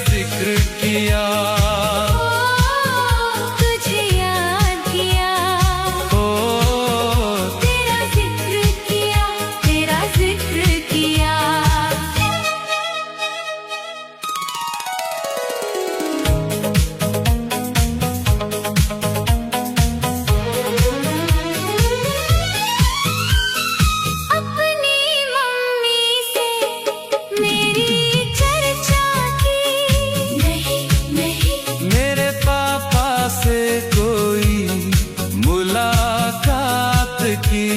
जिक्र किया, तुझे याद किया, तेरा जिक्र किया, तेरा जिक्र किया। अपनी मम्मी से मेरी चर्चा की, नहीं नहीं मेरे पापा से कोई मुलाकात की,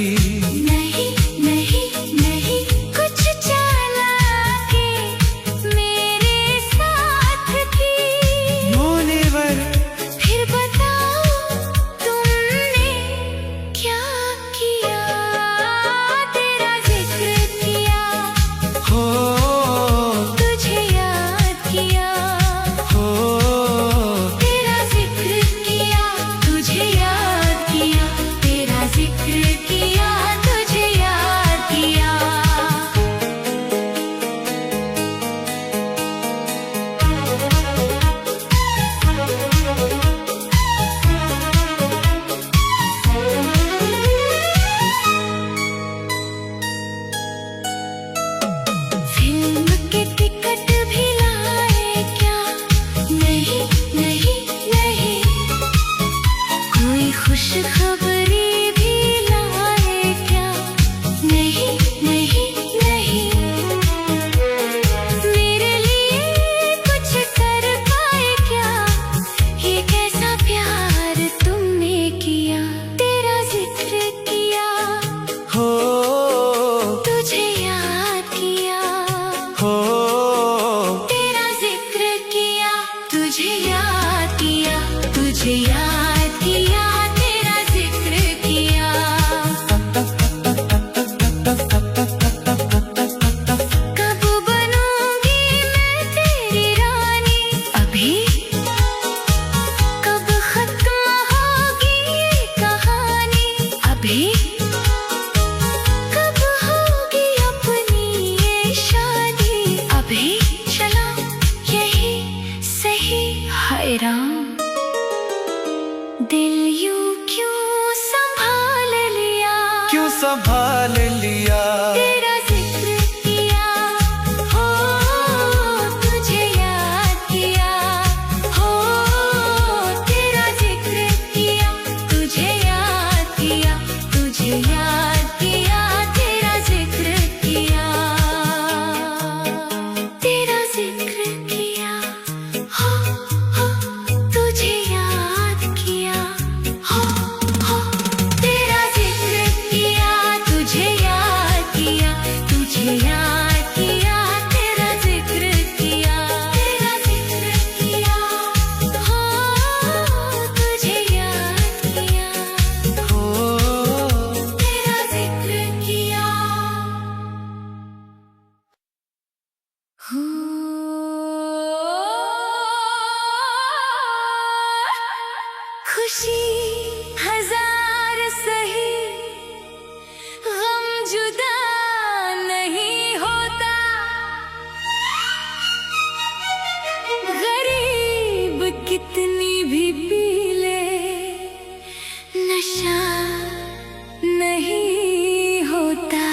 नहीं नहीं नहीं कुछ चालाकी मेरे साथ की। मुनिवर फिर बताओ तुमने क्या किया, तेरा जिक्र किया, हो तुझे याद किया, तेरा जिक्र किया, तुझे याद किया, तेरा जिक्र किया, तुझे याद किया। फिल्म के टिकट भी लाए क्या, नहीं नहीं नहीं कोई खुशखबरी भी लाए क्या, नहीं नहीं नहीं मेरे लिए कुछ कर पाए क्या, ये कैसा प्यार तुमने किया, तेरा जिक्र किया, हो तुझे याद किया, तेरा जिक्र किया, तुझे याद किया, तुझे याद किया, तेरा जिक्र किया। कब बनूंगी मैं तेरी रानी, अभी कब खत्म होगी ये कहानी, अभी कब होगी अपनी ये शादी, अभी चलो यही सही। हाय राम, दिल यूं क्यों संभाल लिया, क्यों संभाल लिया, तेरा जिक्र किया, हो तुझे याद किया, हो तेरा जिक्र किया, तुझे याद किया, तुझे याद किया, तेरा जिक्र किया, तेरा जिक्र किया, हो तुझे याद किया, हो तेरा जिक्र किया, तुझे याद किया, तुझे याद किया, तेरा जिक्र किया, तेरा जिक्र किया, हो तुझे याद किया, तेरा जिक्र किया। खुशी हजार सही, गम जुदा नहीं होता, गरीब कितनी भी पी ले, नशा नहीं होता।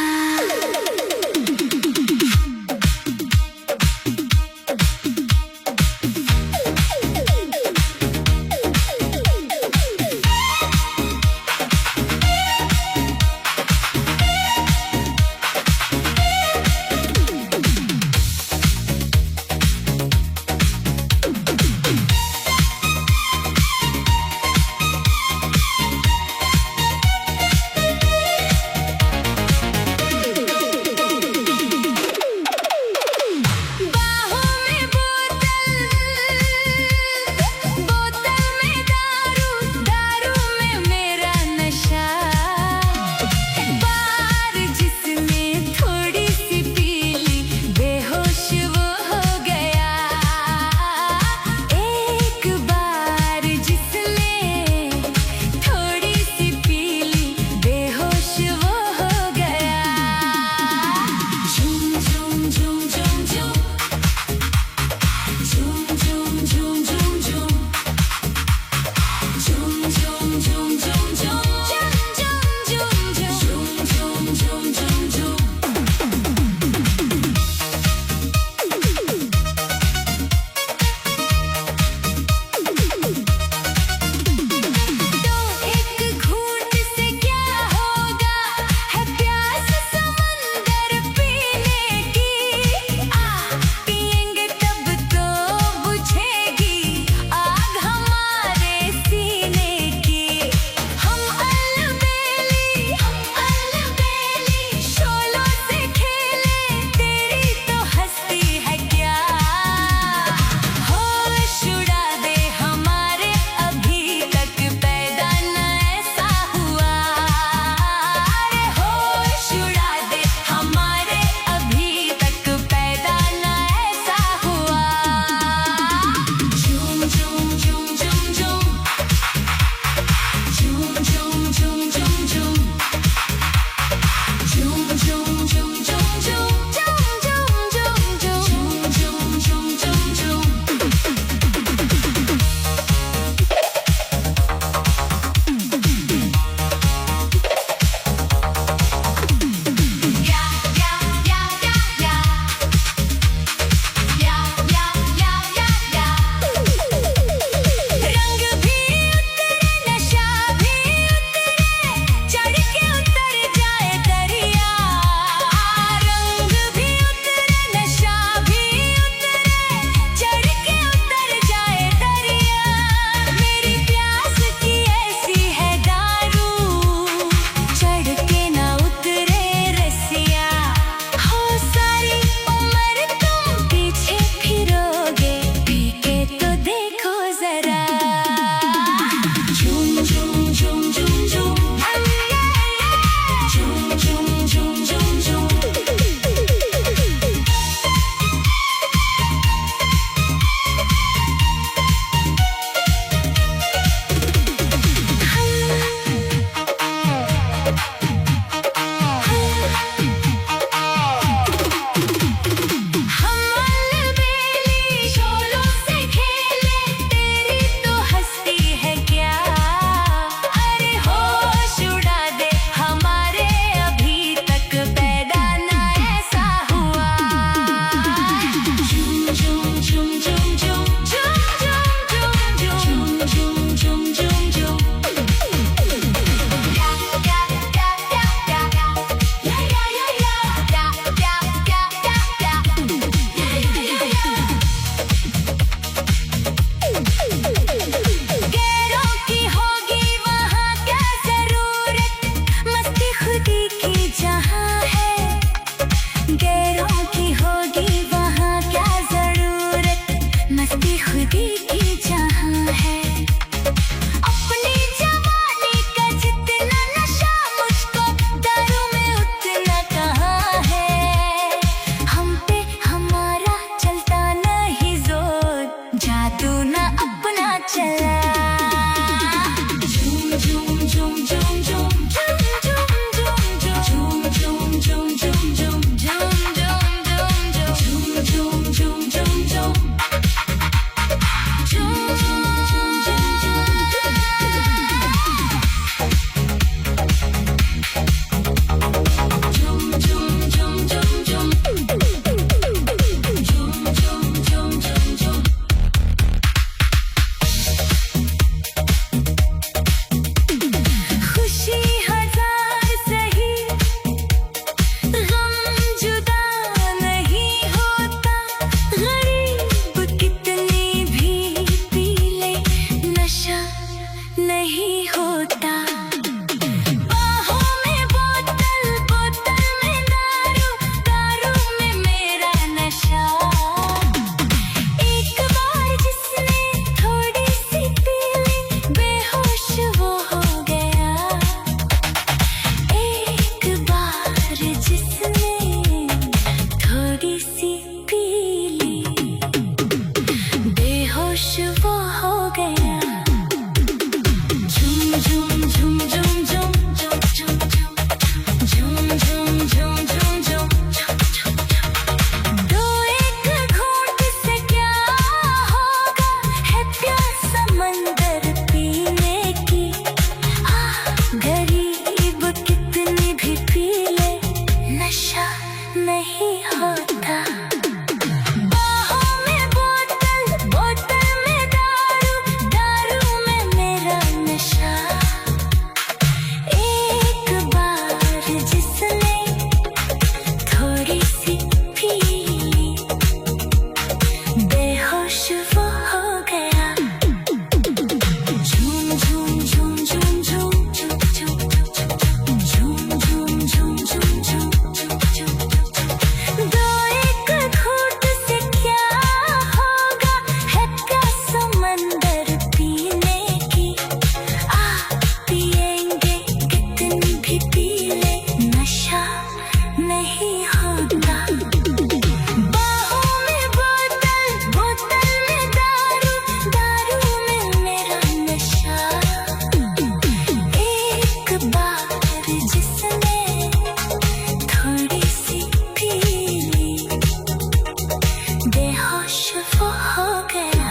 होश वो हो गया।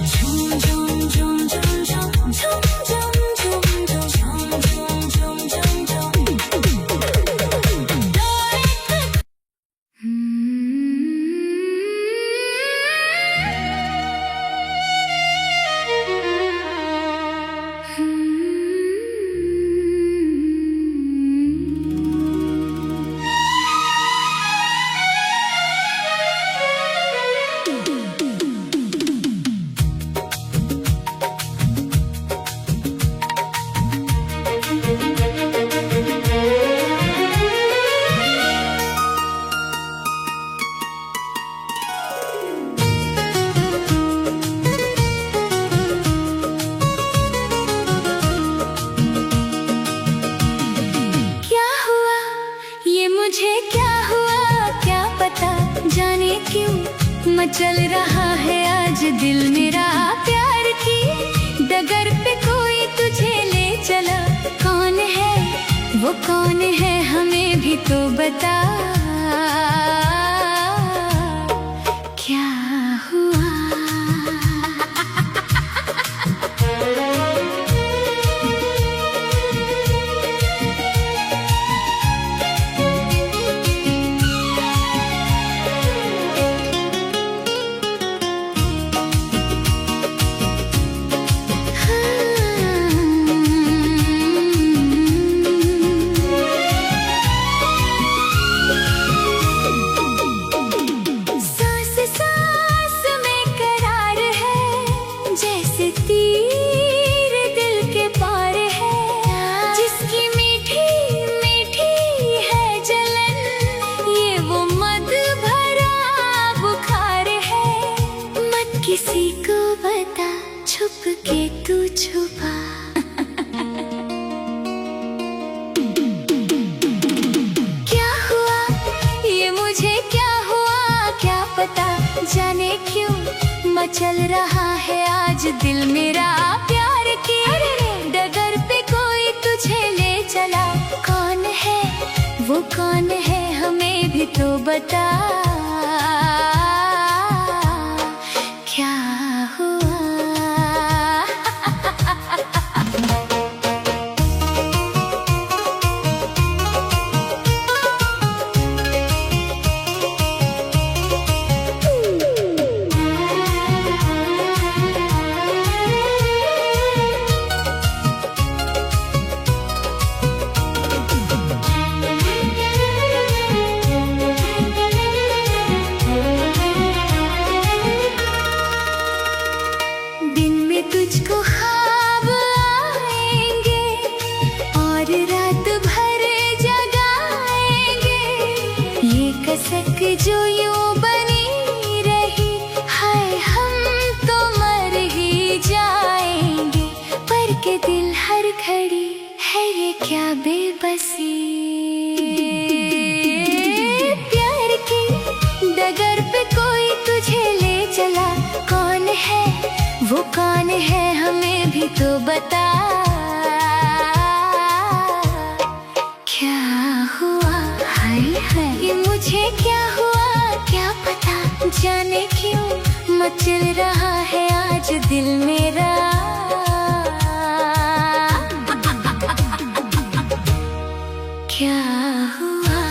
झूम झूम झूम झूम झूम झूम झूम झूम झूम झूम झूम झूम झूम चल रहा है आज दिल मेरा प्यार की डगर पे कोई तुझे ले चला। कौन है वो कौन है हमें भी तो बता। क्या हुआ किसी को बता छुप के तू छुपा। क्या हुआ ये मुझे क्या हुआ क्या पता जाने क्यों मचल रहा है आज दिल मेरा प्यार की डगर पे कोई तुझे ले चला। कौन है वो कौन है हमें भी तो बता। क्या हुआ तुझको ख्वाब आएंगे और रात भर जगाएंगे। ये कसक जो यूं बनी रही हाय हम तो मर ही जाएंगे। पर के दिल हर घड़ी है ये क्या बेबसी। प्यार की डगर पे कोई तुझे ले चला। कौन है वो कौन है हमें भी तो बता। क्या हुआ हाय हाय ये मुझे क्या हुआ क्या पता जाने क्यों मचल रहा है आज दिल मेरा। क्या हुआ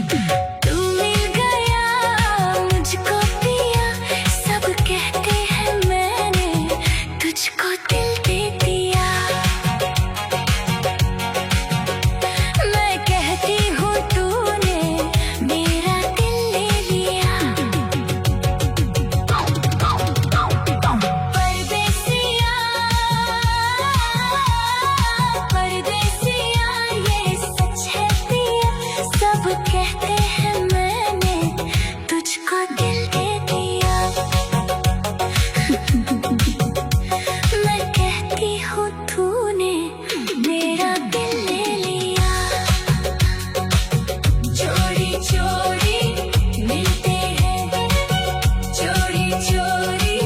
तू मिल गया मुझको पिया, सब कहते हैं मैंने तुझको दिल दे दिया। मैं कहती हूँ तूने मेरा दिल ले लिया। परदेसिया परदेसिया ये सच है पिया, सब कहते हैं मैंने तुझको दिल दे दिया। मैं कहती हूँ तूने मेरा दिल ले लिया। चोरी चोरी मिलते हैं, चोरी चोरी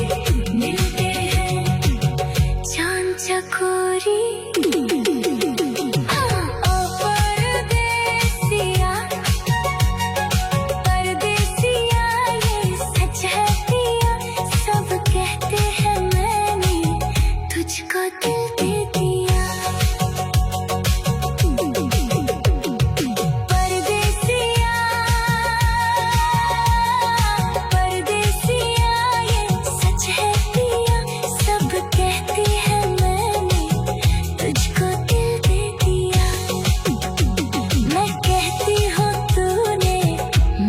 मिलते हैं, चांद चकोरी। ओ परदेसिया परदेसिया ये सच है पिया, सब कहते हैं मैंने तुझको दिल दे दिया। परदेसिया परदेसिया ये सच है पिया, सब कहते हैं मैंने तुझको दिल दे दिया। मैं कहती हूँ तूने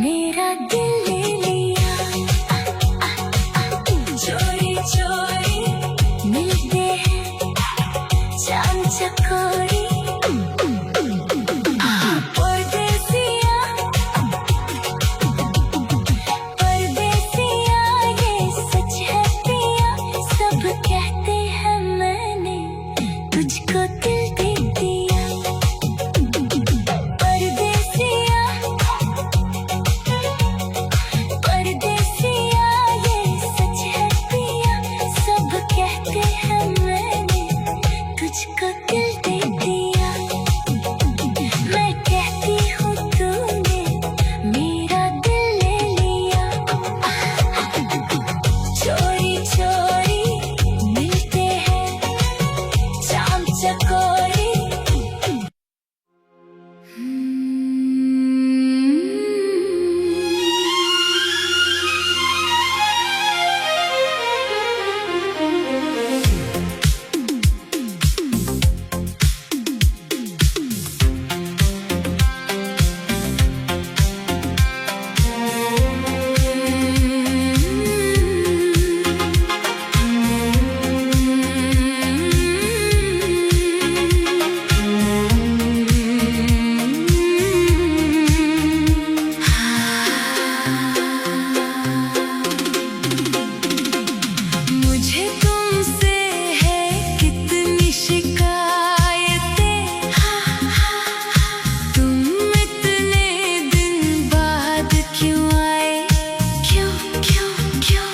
मेरा दिल ले लिया। चोरी चोरी मिलते हैं, चांद चकोरी। परदेसिया परदेसिया ये सच है पिया, सब कहते हैं मैंने तुझको दिल दे दिया। परदेसिया परदेसिया ये सच है पिया, सब कहते हैं मैंने तुझको दिल दे दिया। मैं कहती हूँ तूने मेरा दिल ले लिया। चोरी चोरी मिलते हैं, चांद चकोरी। मुझे तुमसे है कितनी शिकायतें, तुम इतने दिन बाद क्यों आए, क्यों क्यों क्यों।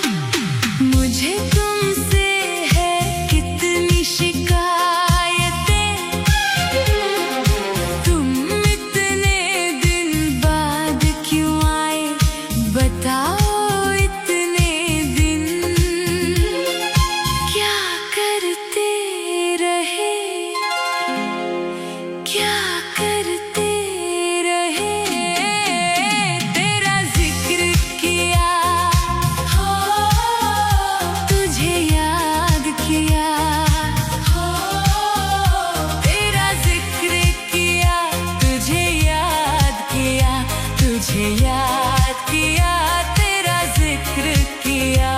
मुझे तुमसे है कितनी शिकायतें, तुम इतने दिन बाद क्यों आए, बताओ इतने दिन क्या करते रहे, क्या करते रहे। तेरा जिक्र किया हो, तुझे याद किया हो, तेरा जिक्र किया, तुझे याद किया, तुझे याद किया, तेरा जिक्र किया।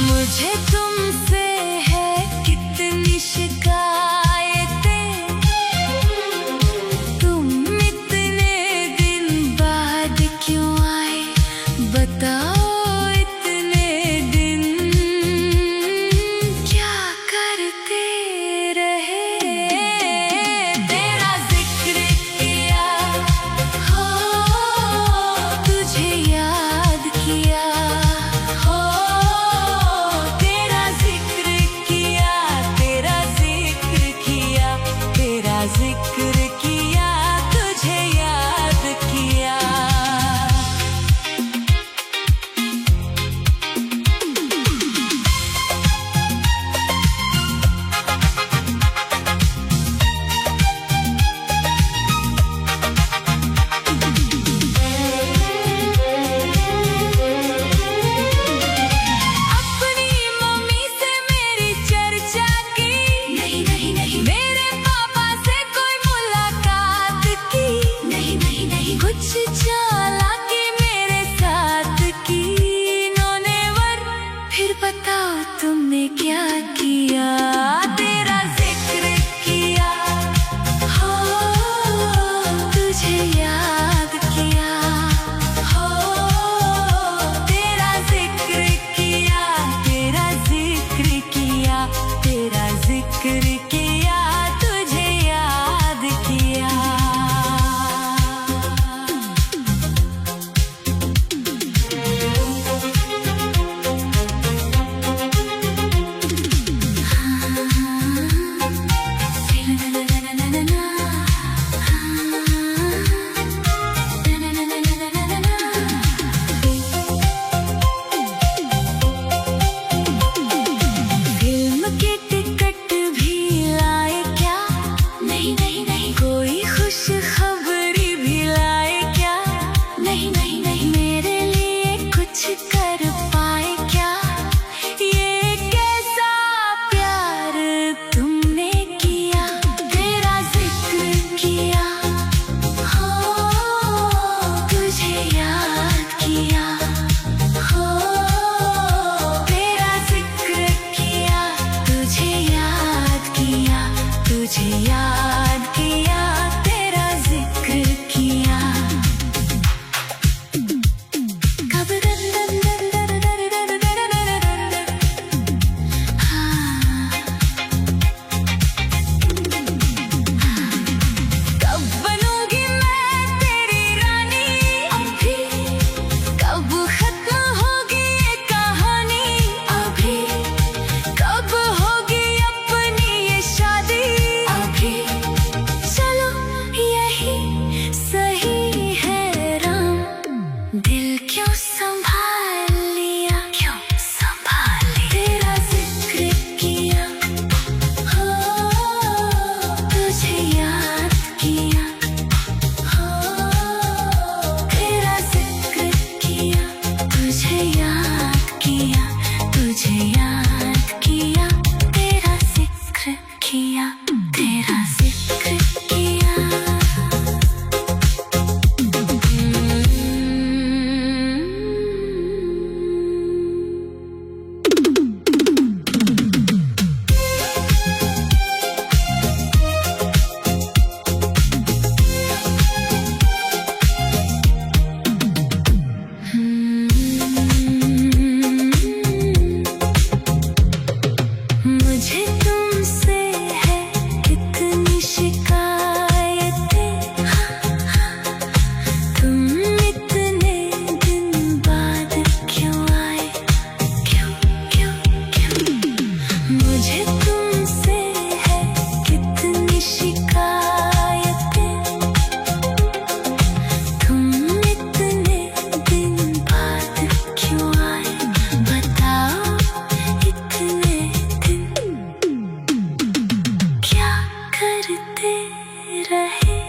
मुझे तुमसे है कितनी शिकायतें, जिक्र किया, तुझे याद किया। बताओ तुमने क्या किया, तेरा जिक्र किया, हो तुझे याद किया, हो तेरा जिक्र किया, तेरा जिक्र किया, तेरा जिक्र किया, तुझे याद किया। तुझे याद किया, तेरा जिक्र किया। कब बनूंगी मैं तेरी रानी, अभी कब खत्म होगी ये कहानी, अभी कब होगी अपनी ये शादी, चलो यही सही है राम, दिल क्यों संभाल लिया, क्यों संभाल लिया, तेरा जिक्र किया, हो तुझे याद किया, हो तेरा जिक्र किया, तुझे याद किया, तुझे याद किया, तेरा जिक्र किया, तेरा जिक्र किया। मुझे तुमसे है कितनी शिकायतें, तुम इतने दिन बाद क्यों आए, क्यों क्यों क्यों, मुझे तुमसे है कितनी शिकायतें, तुम इतने दिन बाद क्यों आए, बताओ इतने दिन क्या करते रहे।